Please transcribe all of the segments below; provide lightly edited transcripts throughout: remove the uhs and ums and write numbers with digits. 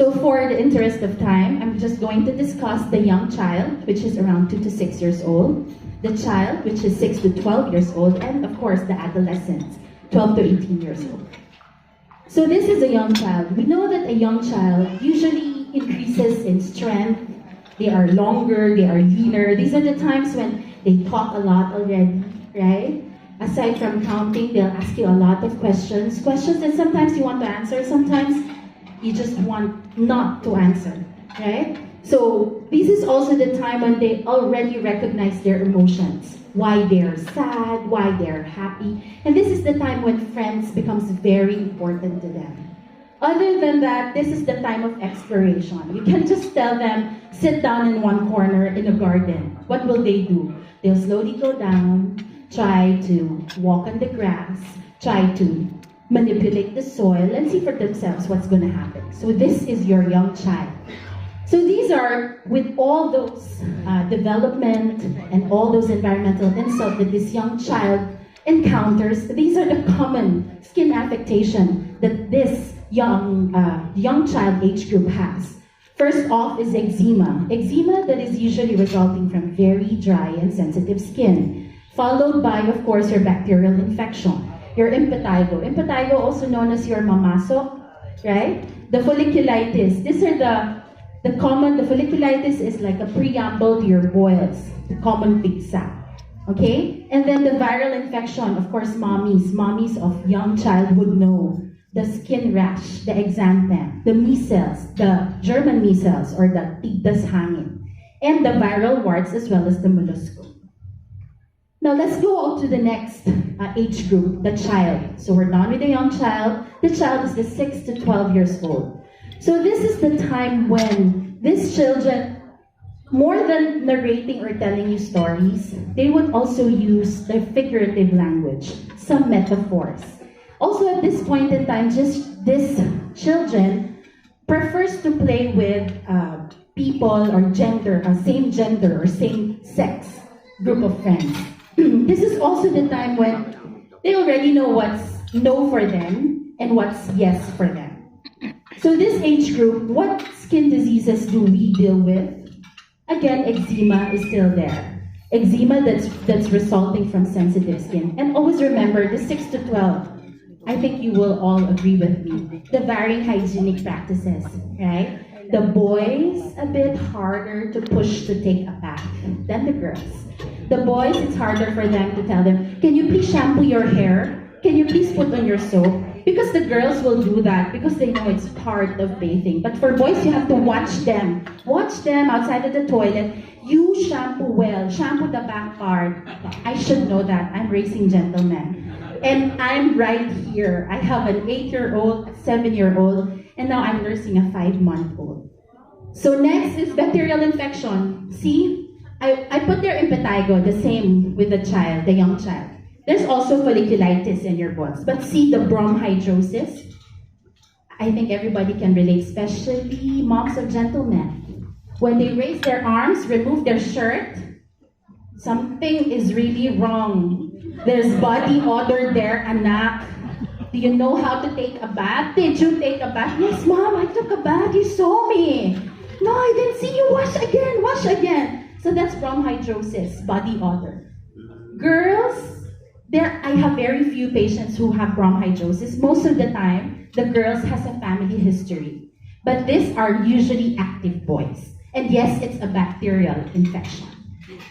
So for the interest of time, I'm just going to discuss the young child, which is around 2 to 6 years old, the child, which is 6 to 12 years old, and of course the adolescent, 12 to 18 years old. So this is a young child. We know that a young child usually increases in strength. They are longer, they are leaner. These are the times when they talk a lot already, right? Aside from counting, they'll ask you a lot of questions. Questions that sometimes you want to answer, sometimes you just want not to answer, right? So this is also the time when they already recognize their emotions. Why they're sad, why they're happy. And this is the time when friends becomes very important to them. Other than that, this is the time of exploration. You can just tell them, sit down in one corner in a garden. What will they do? They'll slowly go down, try to walk on the grass, try to manipulate the soil, and see for themselves what's going to happen. So this is your young child. So these are, with all those development and all those environmental insults that this young child encounters, these are the common skin affectation that this young child age group has. First off is eczema. Eczema that is usually resulting from very dry and sensitive skin, followed by, of course, your bacterial infection, your impetigo. Impetigo, also known as your mamasok, right? The folliculitis. These are the folliculitis is like a preamble to your boils, the common pigsa. Okay? And then the viral infection, of course, mommies of young child would know. The skin rash, the exanthem, the measles, the German measles, or the titas hangin, and the viral warts as well as the mollusco. Now let's go to the next age group, the child. So we're done with the young child. The child is the 6 to 12 years old. So this is the time when these children, more than narrating or telling you stories, they would also use the figurative language, some metaphors. Also at this point in time, just this children prefers to play with people or gender, same gender or same sex group of friends. This is also the time when they already know what's no for them and what's yes for them. So this age group, what skin diseases do we deal with? Again, eczema is still there. Eczema that's resulting from sensitive skin. And always remember, the 6 to 12, I think you will all agree with me, the varying hygienic practices, right? The boys, a bit harder to push to take a bath than the girls. The boys, it's harder for them to tell them, can you please shampoo your hair? Can you please put on your soap? Because the girls will do that because they know it's part of bathing. But for boys, you have to watch them. Watch them outside of the toilet. You shampoo well. Shampoo the back part. I should know that. I'm raising gentlemen. And I'm right here. I have an 8-year-old, a 7-year-old, and now I'm nursing a 5-month-old. So next is bacterial infection. See? I put their impetigo, the same with the child, the young child. There's also folliculitis in your bones. But see the bromhidrosis? I think everybody can relate, especially moms of gentlemen. When they raise their arms, remove their shirt, something is really wrong. There's body odor there, anak. Do you know how to take a bath? Did you take a bath? Yes, mom, I took a bath. You saw me. No, I didn't see you. Wash again, wash again. So that's bromhidrosis, body odor. Girls, I have very few patients who have bromhidrosis. Most of the time, the girls has a family history. But these are usually active boys. And yes, it's a bacterial infection.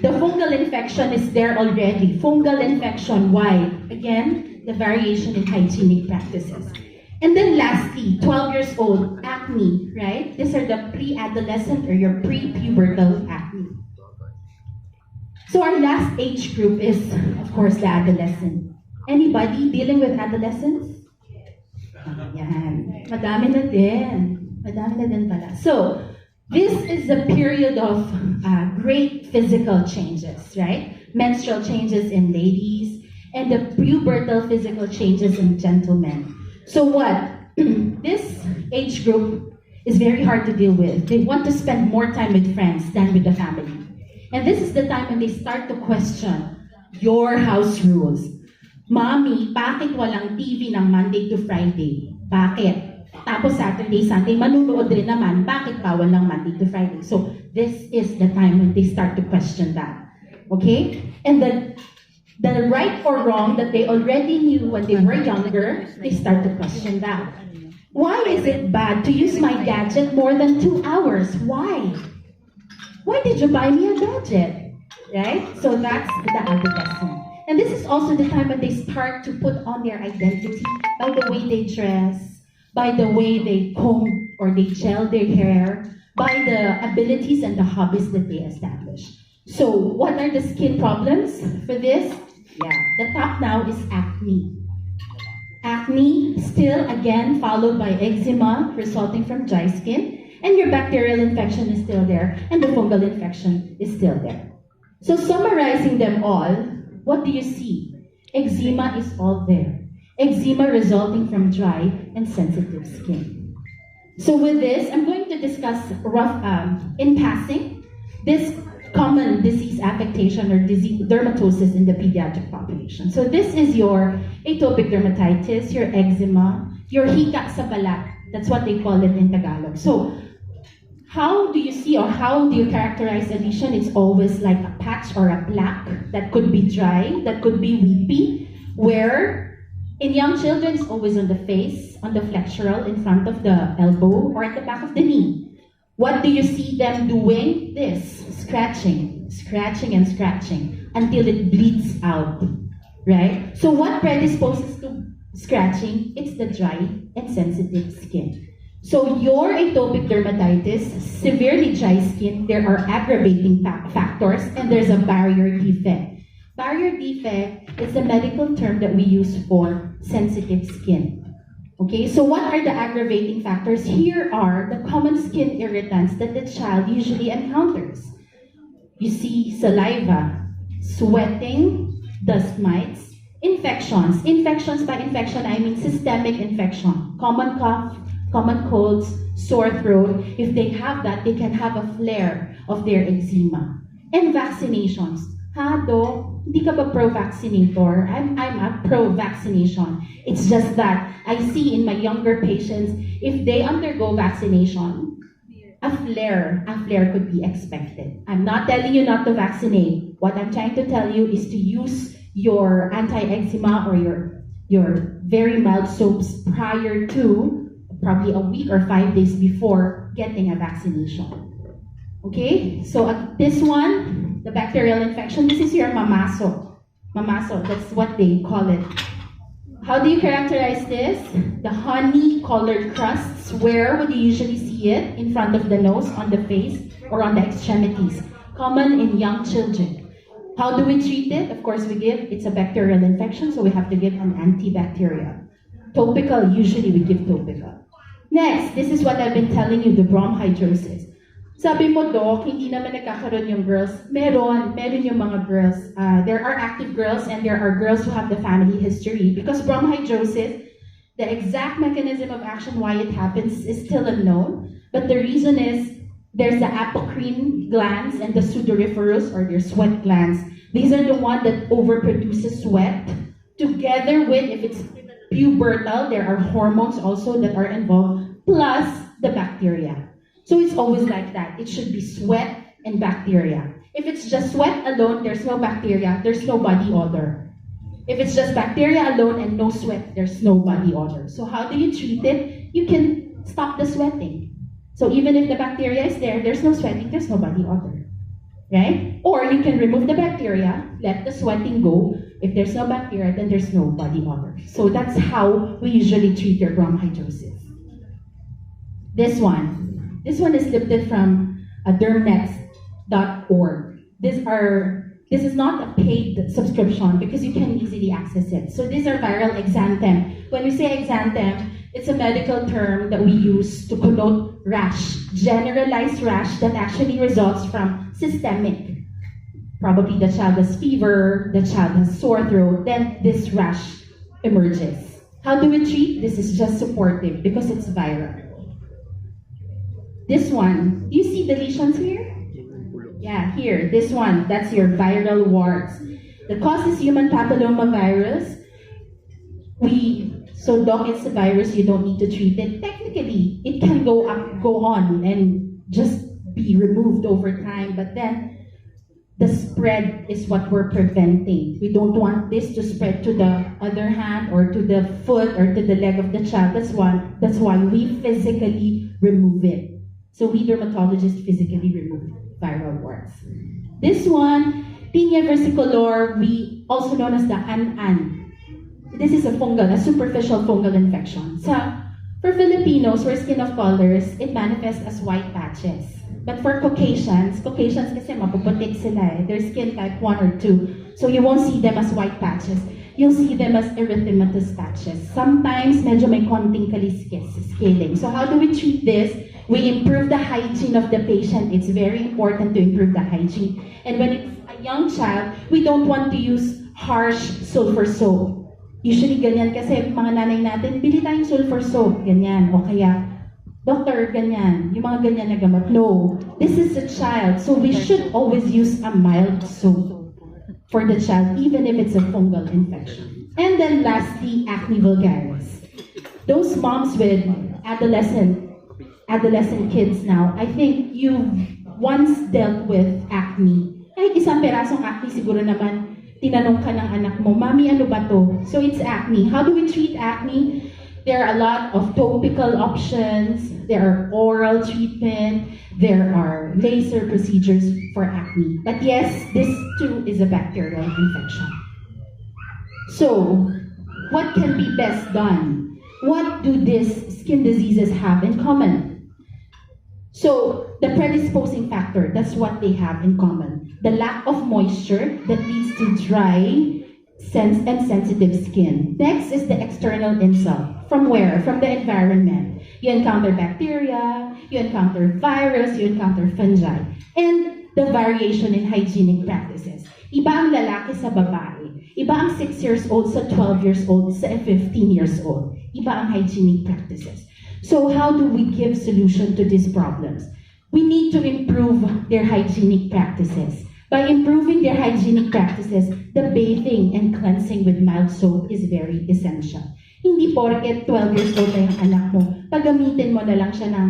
The fungal infection is there already. Fungal infection, why? Again, the variation in hygienic practices. And then lastly, 12 years old, acne, right? These are the pre-adolescent or your pre-pubertal acne. So our last age group is, of course, the adolescent. Anybody dealing with adolescents? Yan. Madami na din. Madami na din pala. So, this is a period of great physical changes, right? Menstrual changes in ladies, and the pubertal physical changes in gentlemen. So what? This age group is very hard to deal with. They want to spend more time with friends than with the family. And this is the time when they start to question your house rules. Mommy, bakit walang TV ng Monday to Friday? Bakit? Tapos Saturday, Sunday, manunood rin naman. Bakit bawal lang Monday to Friday? So this is the time when they start to question that. Okay? And the right or wrong that they already knew when they were younger, they start to question that. Why is it bad to use my gadget more than 2 hours? Why? Why did you buy me a gadget? Right? So that's the adolescent. And this is also the time when they start to put on their identity by the way they dress, by the way they comb or they gel their hair, by the abilities and the hobbies that they establish. So what are the skin problems for this? Yeah, the top now is acne. Acne, still again followed by eczema resulting from dry skin, and your bacterial infection is still there, and the fungal infection is still there. So summarizing them all, what do you see? Eczema is all there. Eczema resulting from dry and sensitive skin. So with this, I'm going to discuss in passing this common disease affectation or disease dermatosis in the pediatric population. So this is your atopic dermatitis, your eczema, your hika sa balat. That's what they call it in Tagalog. So how do you see or how do you characterize a lesion? It's always like a patch or a plaque that could be dry, that could be weepy, where in young children it's always on the face, on the flexural, in front of the elbow, or at the back of the knee. What do you see them doing? This, scratching, scratching and scratching until it bleeds out, right? So what predisposes to scratching? It's the dry and sensitive skin. So your atopic dermatitis, severely dry skin, there are aggravating factors and there's a barrier defect. Barrier defect is a medical term that we use for sensitive skin. Okay, so what are the aggravating factors? Here are the common skin irritants that the child usually encounters. You see saliva, sweating, dust mites, infections. Infections, by infection, I mean systemic infection. Common cough, common colds, sore throat. If they have that, they can have a flare of their eczema. And vaccinations. Hindi ka ba pro-vaccinator? I'm a pro-vaccination. It's just that I see in my younger patients, if they undergo vaccination, a flare could be expected. I'm not telling you not to vaccinate. What I'm trying to tell you is to use your anti-eczema or your very mild soaps prior to, probably a week or 5 days before getting a vaccination. Okay, so this one, the bacterial infection, this is your mamaso. Mamaso, that's what they call it. How do you characterize this? The honey-colored crusts, where would you usually see it? In front of the nose, on the face, or on the extremities. Common in young children. How do we treat it? Of course, it's a bacterial infection, so we have to give an antibacterial. Topical, usually we give topical. Next, this is what I've been telling you, the bronchidrosis. Sabi mo, Doc, hindi naman nagkakaroon yung girls. Meron yung mga girls. There are active girls and there are girls who have the family history. Because bronchidrosis, the exact mechanism of action why it happens is still unknown. But the reason is there's the apocrine glands and the sudoriferous or their sweat glands. These are the one that overproduces sweat. Together with, if it's pubertal, there are hormones also that are involved, plus the bacteria. So it's always like that. It should be sweat and bacteria. If it's just sweat alone, there's no bacteria, there's no body odor. If it's just bacteria alone and no sweat, there's no body odor. So how do you treat it? You can stop the sweating. So even if the bacteria is there, there's no sweating, there's no body odor. Right? Or you can remove the bacteria, let the sweating go. If there's no bacteria, then there's no body odor. So that's how we usually treat your bronchidrosis. This one is lifted from dermnets.org. This is not a paid subscription because you can easily access it. So these are viral exanthem. When we say exanthem, it's a medical term that we use to connote rash, generalized rash that actually results from systemic. Probably the child has fever, the child has sore throat, then this rash emerges. How do we treat? This is just supportive because it's viral. This one, do you see the lesions here? Yeah, here, this one, that's your viral warts. The cause is human papillomavirus. So Doc, it's a virus, you don't need to treat it. Technically, it can go on and just be removed over time, but then the spread is what we're preventing. We don't want this to spread to the other hand or to the foot or to the leg of the child. That's why we physically remove it. So we dermatologists physically remove viral warts. This one, Pinia versicolor, we also known as the an. This is a superficial fungal infection. For Filipinos, for skin of colors, it manifests as white patches. But for Caucasians kasi mapuputik sila eh. They're skin type 1 or 2. So you won't see them as white patches. You'll see them as erythematous patches. Sometimes medyo may konting kaliskis, scaling. So how do we treat this? We improve the hygiene of the patient. It's very important to improve the hygiene. And when it's a young child, we don't want to use harsh sulfur soap. Usually ganyan kasi mga nanay natin, bili tayong sulfur soap, ganyan. O kaya, doctor, ganyan. Yung mga ganyan na gamot. No, this is a child. So we should always use a mild soap for the child, even if it's a fungal infection. And then lastly, acne vulgaris. Those moms with adolescent kids now, I think you've once dealt with acne. Kahit isang perasong acne, siguro naman, tinanong ka ng anak mo, Mami, ano ba to? So it's acne. How do we treat acne? There are a lot of topical options. There are oral treatment. There are laser procedures for acne. But yes, this too is a bacterial infection. So, what can be best done? What do these skin diseases have in common? So, the predisposing factor, that's what they have in common. The lack of moisture that leads to dry and sensitive skin. Next is the external insult. From where? From the environment. You encounter bacteria, you encounter virus, you encounter fungi. And the variation in hygienic practices. Iba ang lalaki sa babae. Iba ang 6 years old sa 12 years old sa 15 years old. Iba ang hygienic practices. So how do we give solution to these problems? We need to improve their hygienic practices. By improving their hygienic practices, the bathing and cleansing with mild soap is very essential. Hindi porket 12 years old na yung anak mo, pagamitin mo na lang siya ng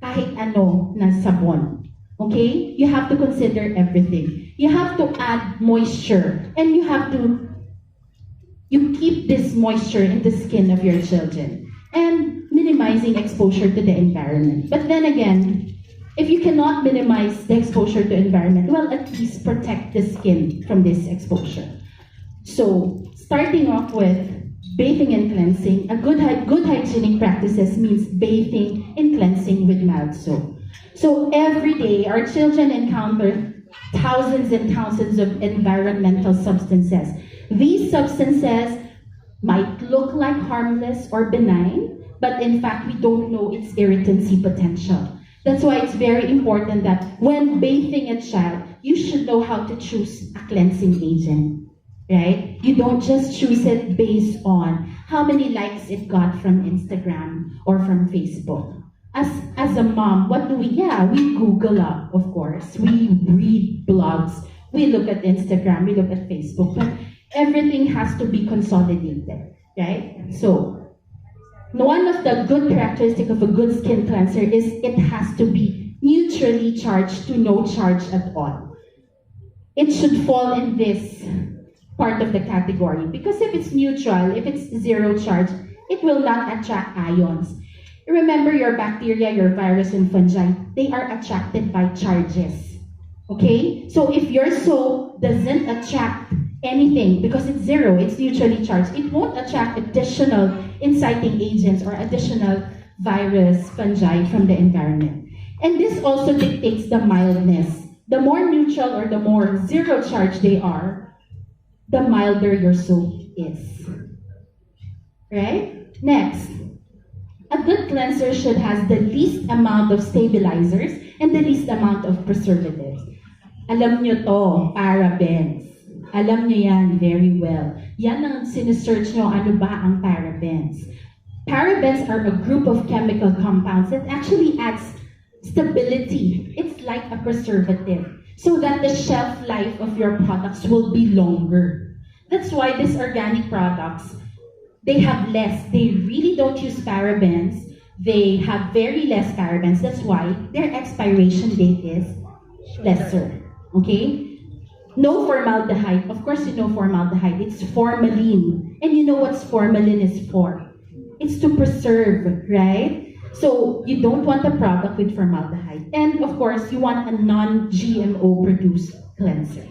kahit ano na sabon. Okay? You have to consider everything. You have to add moisture, and you keep this moisture in the skin of your children, and minimizing exposure to the environment. But then again, if you cannot minimize the exposure to environment, well, at least protect the skin from this exposure. So, starting off with bathing and cleansing, a good hygienic practices means bathing and cleansing with mild soap. So every day, our children encounter thousands and thousands of environmental substances. These substances might look like harmless or benign, but in fact, we don't know its irritancy potential. That's why it's very important that when bathing a child, you should know how to choose a cleansing agent, right? You don't just choose it based on how many likes it got from Instagram or from Facebook. As a mom, what do we? Yeah, we Google up, of course. We read blogs. We look at Instagram. We look at Facebook. But everything has to be consolidated, right? So, one of the good characteristics of a good skin cleanser is it has to be neutrally charged to no charge at all. It should fall in this part of the category, because if it's neutral, if it's zero charge, it will not attract ions. Remember, your bacteria, your virus, and fungi, they are attracted by charges. Okay? So if your soap doesn't attract anything, because it's zero, it's neutrally charged, it won't attract additional inciting agents or additional virus, fungi from the environment. And this also dictates the mildness. The more neutral or the more zero charge they are, the milder your soap is. Right? Next, a good cleanser should have the least amount of stabilizers and the least amount of preservatives. Alam nyo to, parabens. Alam nyo yan very well. Yan ang sinesearch nyo, ano ba ang parabens? Parabens are a group of chemical compounds that actually adds stability. It's like a preservative, so that the shelf life of your products will be longer. That's why these organic products, they have less. They really don't use parabens. They have very less parabens. That's why their expiration date is lesser. Okay? No formaldehyde. Of course, you know formaldehyde. It's formalin. And you know what formalin is for? It's to preserve, right? So you don't want a product with formaldehyde. And of course, you want a non-GMO produced cleanser.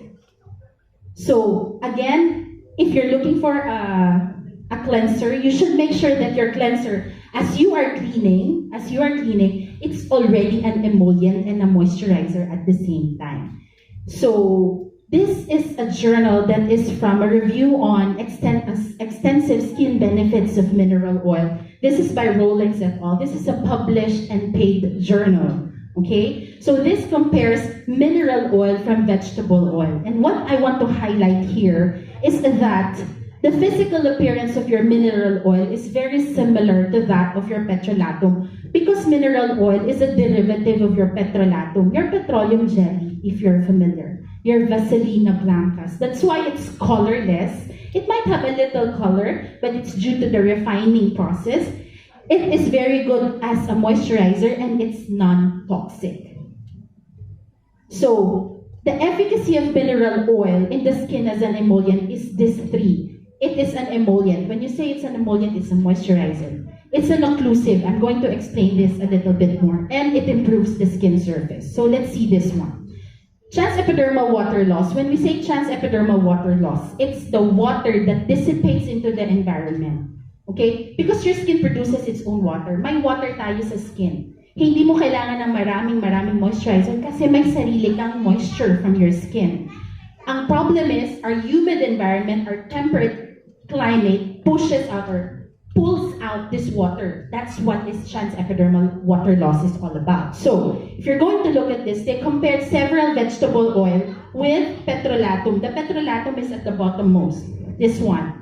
So again, if you're looking for a cleanser, you should make sure that your cleanser, as you are cleaning, it's already an emollient and a moisturizer at the same time. So this is a journal that is from a review on extensive skin benefits of mineral oil. This is by Rollins et al. This is a published and paid journal. Okay? So this compares mineral oil from vegetable oil. And what I want to highlight here is that the physical appearance of your mineral oil is very similar to that of your petrolatum because mineral oil is a derivative of your petrolatum, your petroleum jelly, if you're familiar, your Vaselina blancas. That's why it's colorless. It might have a little color, but it's due to the refining process. It is very good as a moisturizer and it's non-toxic. So, the efficacy of mineral oil in the skin as an emollient is this three. It is an emollient. When you say it's an emollient, it's a moisturizer. It's an occlusive. I'm going to explain this a little bit more. And it improves the skin surface. So let's see this one. Transepidermal water loss. When we say transepidermal water loss, it's the water that dissipates into the environment. Okay? Because your skin produces its own water. May water tayo sa skin. Hindi mo kailangan ng maraming moisturizer kasi may sarili kang moisture from your skin. Ang problem is, our humid environment, our temperate climate pushes out or pulls out this water. That's what this transepidermal water loss is all about. So, if you're going to look at this, they compared several vegetable oil with petrolatum. The petrolatum is at the bottom most, this one.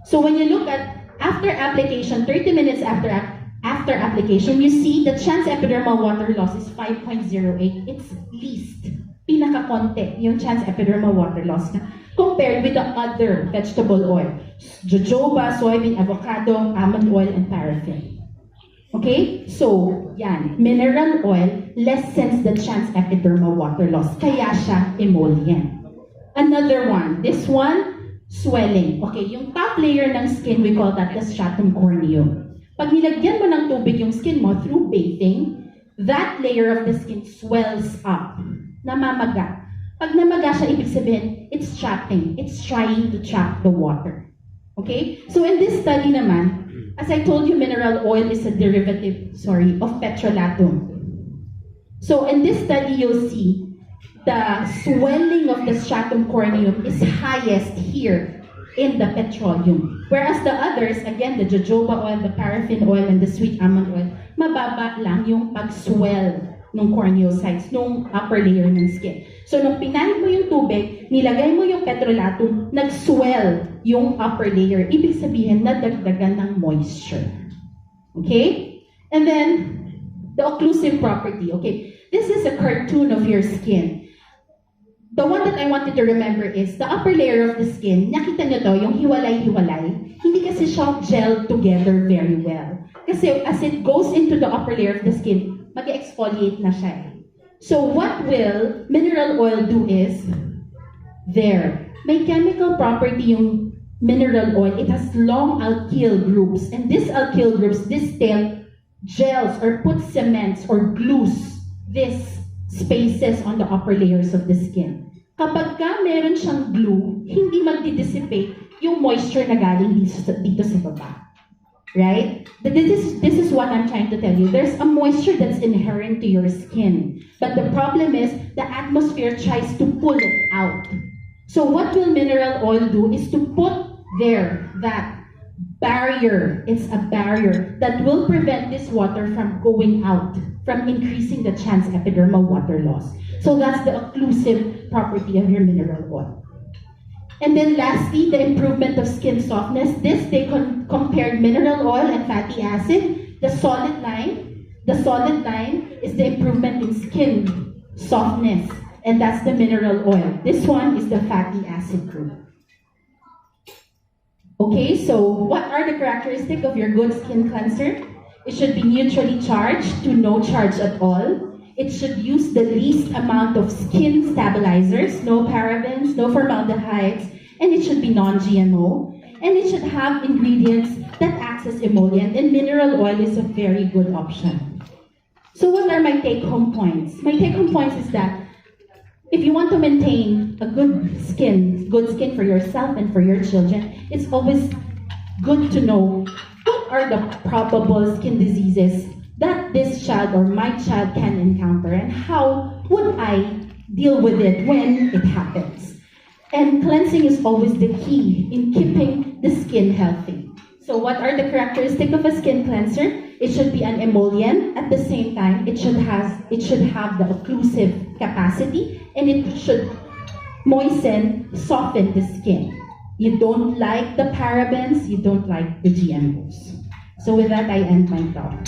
So when you look at after application, 30 minutes after application, you see the transepidermal water loss is 5.08. It's least. Pinaka-konti yung transepidermal water loss na compared with the other vegetable oil. Jojoba, soybean, avocado, almond oil, and paraffin. Okay? So, yan. Mineral oil lessens the transepidermal water loss. Kaya siya emollient. Another one. This one, swelling. Okay, yung top layer ng skin, we call that the stratum corneum. Pag nilagyan mo ng tubig yung skin mo through bathing, that layer of the skin swells up. Namamaga. Pag namaga siya, ibig sabihin, it's trapping. It's trying to trap the water. Okay? So in this study naman, as I told you, mineral oil is a derivative, of petrolatum. So in this study, you'll see the swelling of the stratum corneum is highest here in the petroleum. Whereas the others, again, the jojoba oil, the paraffin oil, and the sweet almond oil, mababa lang yung pag-swell ng corneocytes, nung upper layer ng skin. So, nung pinahid mo yung tubig, nilagay mo yung petrolatum, nag-swell yung upper layer. Ibig sabihin, nadagdagan ng moisture. Okay? And then, the occlusive property. Okay? This is a cartoon of your skin. The one that I wanted to remember is the upper layer of the skin. Nakita nyo to, yung hiwalay-hiwalay. Hindi kasi siya gel together very well. Kasi as it goes into the upper layer of the skin, mag-exfoliate na siya. So what will mineral oil do is, may chemical property yung mineral oil. It has long alkyl groups. And these alkyl groups distill gels or put cements or glues these spaces on the upper layers of the skin. Kapag ka meron siyang glue, hindi magdi-dissipate yung moisture na galing dito sa baba. Right? This is what I'm trying to tell you. There's a moisture that's inherent to your skin. But the problem is, the atmosphere tries to pull it out. So what will mineral oil do is to put there that barrier. It's a barrier that will prevent this water from going out, from increasing the transepidermal water loss. So that's the occlusive property of your mineral oil. And then lastly, the improvement of skin softness. This, they compared mineral oil and fatty acid. The solid line is the improvement in skin softness. And that's the mineral oil. This one is the fatty acid group. Okay, so what are the characteristics of your good skin cleanser? It should be neutrally charged to no charge at all. It should use the least amount of skin stabilizers, no parabens, no formaldehydes, and it should be non-GMO. And it should have ingredients that act as emollient, and mineral oil is a very good option. So what are my take-home points? My take-home points is that if you want to maintain a good skin for yourself and for your children, it's always good to know what are the probable skin diseases that this child or my child can encounter, and how would I deal with it when it happens. And cleansing is always the key in keeping the skin healthy. So what are the characteristics of a skin cleanser? It should be an emollient. At the same time, it should have the occlusive capacity, and it should moisten, soften the skin. You don't like the parabens, you don't like the GMOs. So with that, I end my talk.